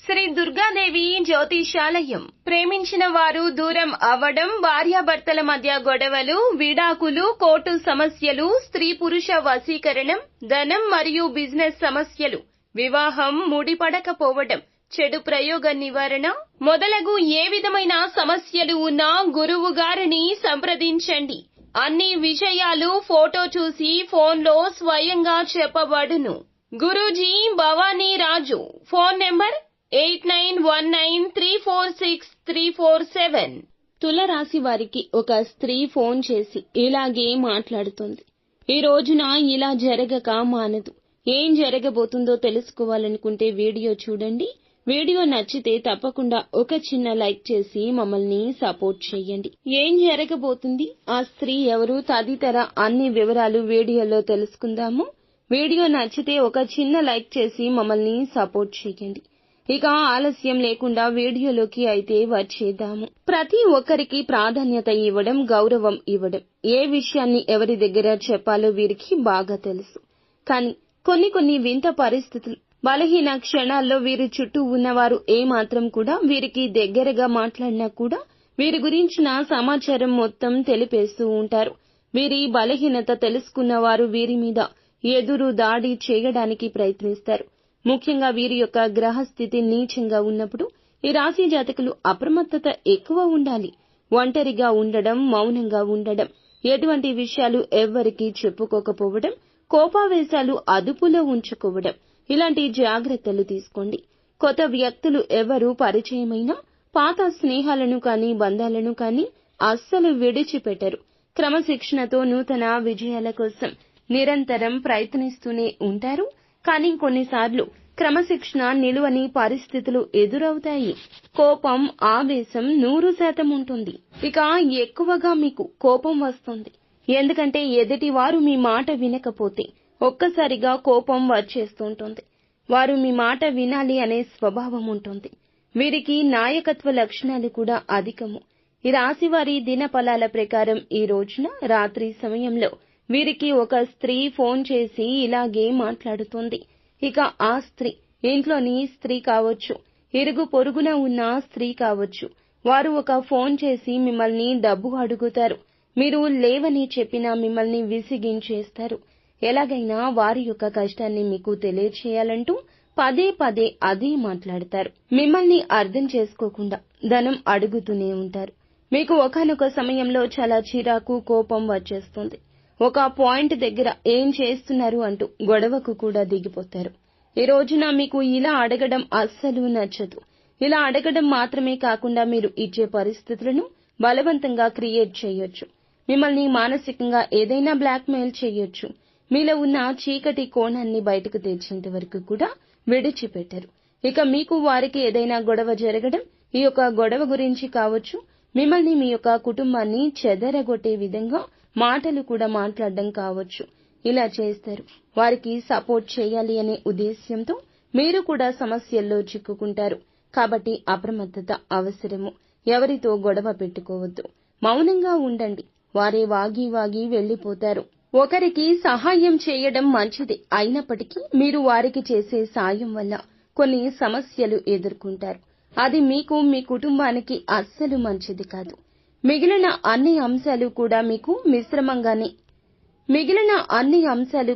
శ్రీ దుర్గాదేవి జ్యోతిషాలయం. ప్రేమించిన వారు దూరం అవ్వడం, భార్యాభర్తల మధ్య గొడవలు, విడాకులు, కోర్టు సమస్యలు, స్త్రీ పురుష వశీకరణం, ధనం మరియు బిజినెస్ సమస్యలు, వివాహం ముడిపడకపోవడం, చెడు ప్రయోగ నివారణ మొదలగు ఏ విధమైన సమస్యలు ఉన్నా గురువు గారిని సంప్రదించండి. అన్ని విషయాలు ఫోటో చూసి ఫోన్లో స్వయంగా చెప్పబడును. గురూజీ భవానీ రాజు. Phone number 8919346347. తులరాశి వారికి ఒక స్త్రీ ఫోన్ చేసి ఇలాగే మాట్లాడుతుంది. ఈ రోజున ఇలా జరగక మానదు. ఏం జరగబోతుందో తెలుసుకోవాలనుకుంటే వీడియో చూడండి. వీడియో నచ్చితే తప్పకుండా ఒక చిన్న లైక్ చేసి మమ్మల్ని సపోర్ట్ చేయండి. ఏం జరగబోతుంది, ఆ స్త్రీ ఎవరు తదితర అన్ని వివరాలు వీడియోలో తెలుసుకుందాము. వీడియో నచ్చితే ఒక చిన్న లైక్ చేసి మమ్మల్ని సపోర్ట్ చేయండి. ఇక ఆలస్యం లేకుండా వీడియోలోకి అయితే వచ్చేద్దాము. ప్రతి ఒక్కరికి ప్రాధాన్యత ఇవ్వడం, గౌరవం ఇవ్వడం, ఏ విషయాన్ని ఎవరి దగ్గర చెప్పాలో వీరికి బాగా తెలుసు. కానీ కొన్ని వింత పరిస్థితులు, బలహీన క్షణాల్లో వీరి చుట్టూ ఉన్నవారు ఏమాత్రం కూడా వీరికి దగ్గరగా మాట్లాడినా కూడా వీరి గురించిన సమాచారం మొత్తం తెలిపేస్తూ ఉంటారు. వీరి బలహీనత తెలుసుకున్నవారు వీరి మీద ఎదురు దాడి చేయడానికి ప్రయత్నిస్తారు. ముఖ్యంగా వీరి యొక్క గ్రహస్థితి నీచంగా ఉన్నప్పుడు ఈ రాశి జాతకులు అప్రమత్తత ఎక్కువ ఉండాలి. ఒంటరిగా ఉండడం, మౌనంగా ఉండడం, ఎటువంటి విషయాలు ఎవ్వరికీ చెప్పుకోకపోవడం, కోపావేశాలు అదుపులో ఉంచుకోవడం, ఇలాంటి జాగ్రత్తలు తీసుకోండి. కొత్త వ్యక్తులు ఎవరు పరిచయమైనా పాత స్నేహాలను కానీ బంధాలను కానీ అస్సలు విడిచిపెట్టరు. క్రమశిక్షణతో నూతన విజయాల కోసం నిరంతరం ప్రయత్నిస్తూనే ఉంటారు. కానీ కొన్నిసార్లు క్రమశిక్షణ నిలువని పరిస్థితులు ఎదురవుతాయి. కోపం, ఆవేశం 100% ఉంటుంది. ఇక ఎక్కువగా మీకు కోపం వస్తుంది. ఎందుకంటే ఎదుటివారు మీ మాట వినకపోతే ఒక్కసారిగా కోపం వచ్చేస్తుంటుంది. వారు మీ మాట వినాలి అనే స్వభావం ఉంటుంది. వీరికి నాయకత్వ లక్షణాలు కూడా అధికము. ఈ రాశి వారి దినఫలాల ప్రకారం ఈ రోజున రాత్రి సమయంలో వీరికి ఒక స్త్రీ ఫోన్ చేసి ఇలాగే మాట్లాడుతోంది. ఇక ఆ స్త్రీ ఇంట్లోని స్త్రీ కావచ్చు, ఇరుగు పొరుగున ఉన్న స్త్రీ కావచ్చు. వారు ఒక ఫోన్ చేసి మిమ్మల్ని డబ్బు అడుగుతారు. మీరు లేవని చెప్పినా మిమ్మల్ని విసిగించేస్తారు. ఎలాగైనా వారి యొక్క కష్టాన్ని మీకు తెలియచేయాలంటూ పదే అదే మాట్లాడతారు. మిమ్మల్ని అర్థం చేసుకోకుండా ధనం అడుగుతూనే ఉంటారు. మీకు ఒకానొక సమయంలో చాలా చిరాకు, కోపం వచ్చేస్తుంది. ఒక పాయింట్ దగ్గర ఏం చేస్తున్నారు అంటూ గొడవకు కూడా దిగిపోతారు. ఈ రోజున మీకు ఇలా అడగడం అస్సలు నచ్చదు. ఇలా అడగడం మాత్రమే కాకుండా మీరు ఇచ్చే పరిస్థితులను బలవంతంగా క్రియేట్ చేయొచ్చు. మిమ్మల్ని మానసికంగా ఏదైనా బ్లాక్మెయిల్ చేయొచ్చు. మీలో ఉన్న చీకటి కోణాన్ని బయటకు తెచ్చేంత వరకు కూడా విడిచిపెట్టరు. ఇక మీకు వారికి ఏదైనా గొడవ జరగడం, ఈ యొక్క గొడవ గురించి కావచ్చు, మిమ్మల్ని మీ యొక్క కుటుంబాన్ని చెదరగొట్టే విధంగా మాటలు కూడా మాట్లాడడం కావచ్చు. ఇలా చేస్తారు. వారికి సపోర్ట్ చేయాలి అనే ఉద్దేశ్యంతో మీరు కూడా సమస్యల్లో చిక్కుకుంటారు. కాబట్టి అప్రమత్తత అవసరము. ఎవరితో గొడవ పెట్టుకోవద్దు. మౌనంగా ఉండండి. వారే వాగి వెళ్లిపోతారు. ఒకరికి సహాయం చేయడం మంచిది అయినప్పటికీ మీరు వారికి చేసే సాయం వల్ల కొన్ని సమస్యలు ఎదుర్కొంటారు. అది మీకు, మీ కుటుంబానికి అస్సలు మంచిది కాదు. మిగిలిన అన్ని అంశాలు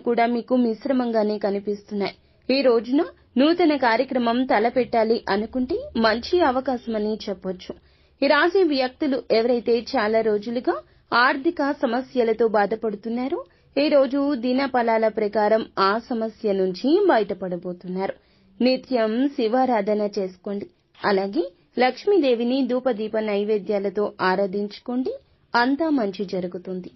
కూడా మీకు మిశ్రమంగానే కనిపిస్తున్నాయి. ఈ రోజున నూతన కార్యక్రమం తలపెట్టాలి అనుకుంటే మంచి అవకాశమని చెప్పొచ్చు. ఈ రాశి వ్యక్తులు ఎవరైతే చాలా రోజులుగా ఆర్థిక సమస్యలతో బాధపడుతున్నారో ఈ రోజు దినఫలాల ప్రకారం ఆ సమస్య నుంచి బయటపడబోతున్నారు. నిత్యం శివారాధన చేసుకోండి. అలాగే లక్ష్మీదేవిని ధూపదీప నైవేద్యాలతో ఆరాధించుకోండి. అంతా మంచి జరుగుతుంది.